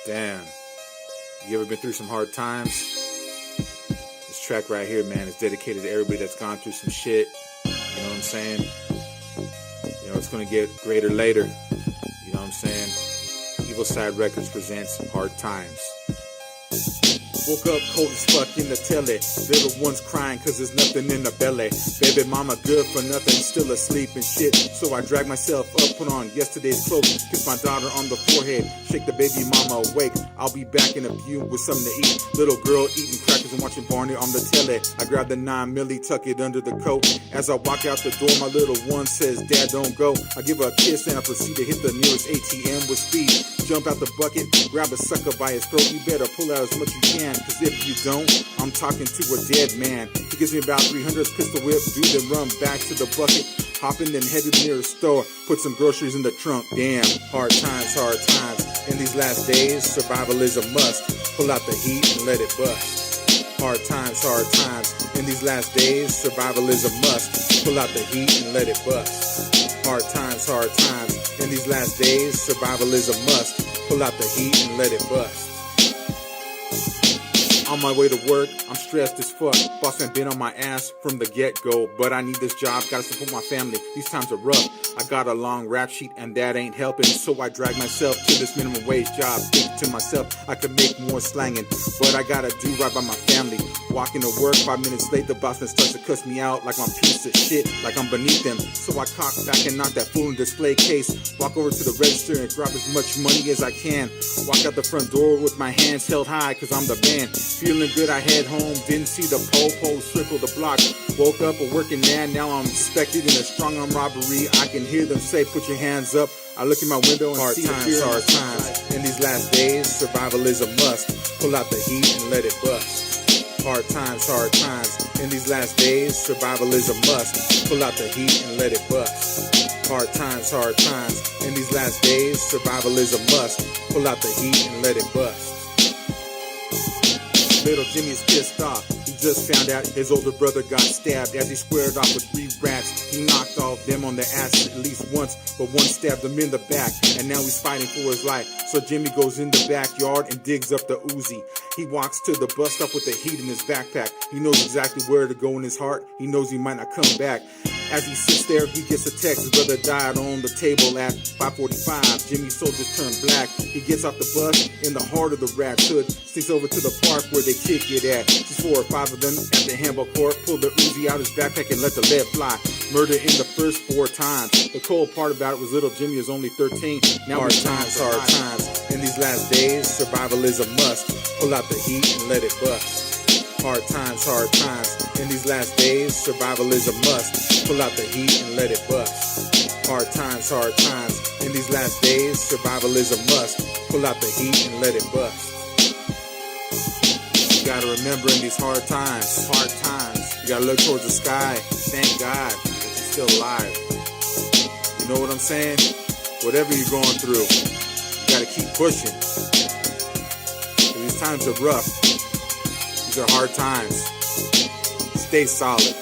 Damn. You ever been through some hard times? This track right here, man, is dedicated to everybody that's gone through some shit. You know what I'm saying? You know, it's gonna get greater later. You know what I'm saying? Evil Side Records presents Hard Times. Woke up cold as fuck in the telly. Little ones crying cause there's nothing in the belly. Baby mama good for nothing, still asleep and shit. So I drag myself up, put on yesterday's clothes, kiss my daughter on the forehead, shake the baby mama awake. I'll be back in a few with something to eat. Little girl eating crackers and watching Barney on the telly. I grab the 9 milli, tuck it under the coat. As I walk out the door, my little one says, Dad, don't go. I give her a kiss and I proceed to hit the nearest ATM with speed. Jump out the bucket, grab a sucker by his throat. You better pull out as much you can, cause if you don't, I'm talking to a dead man. He gives me about 300, pistol whip, do then run back to the bucket. Hop in, then head to the nearest store, put some groceries in the trunk. Damn, hard times, hard times. In these last days, survival is a must. Pull out the heat and let it bust. Hard times, hard times. In these last days, survival is a must. Pull out the heat and let it bust. Hard times, hard times. In these last days, survival is a must. Pull out the heat and let it bust. On my way to work, I'm stressed as fuck. Boss ain't been on my ass from the get-go, but I need this job, gotta support my family. These times are rough. I got a long rap sheet and that ain't helping, so I drag myself to this minimum wage job. Think to myself, I could make more slanging, but I gotta do right by my family. Walking to work, 5 minutes late, the boss then starts to cuss me out like I'm a piece of shit, like I'm beneath them. So I cock back and knock that fool in display case. Walk over to the register and grab as much money as I can. Walk out the front door with my hands held high, cause I'm the man. Feeling good, I head home, didn't see the po-po circle the block. Woke up a working man, now I'm suspected in a strong arm robbery. I can hear them say, put your hands up. I look in my window and hard see times, the fear hard times. In these last days, survival is a must. Pull out the heat and let it bust. Hard times, hard times. In these last days, survival is a must. Pull out the heat and let it bust. Hard times, hard times. In these last days, survival is a must. Pull out the heat and let it bust. Little Jimmy is pissed off. He just found out his older brother got stabbed as he squared off with 3 rats. He knocked all of them on the ass at least once, but one stabbed him in the back, and now he's fighting for his life. So Jimmy goes in the backyard and digs up the Uzi. He walks to the bus stop with the heat in his backpack. He knows exactly where to go in his heart. He knows he might not come back. As he sits there, he gets a text. His brother died on the table at 5:45. Jimmy's soul just turned black. He gets off the bus in the heart of the Rat's hood. Sneaks over to the park where they kick it at. Sees 4 or 5 of them at the handball court. Pull the Uzi out his backpack and let the lead fly. Murder in the first 4 times. The cold part about it was little Jimmy was only 13. Now hard times, hard times. In these last days, survival is a must. Pull out the heat and let it bust. Hard times, hard times. In these last days, survival is a must. Pull out the heat and let it bust. Hard times, hard times. In these last days, survival is a must. Pull out the heat and let it bust. You gotta remember in these hard times, you gotta look towards the sky. Thank God that you're still alive. You know what I'm saying? Whatever you're going through, you gotta keep pushing. These times are rough. These are hard times. Stay solid.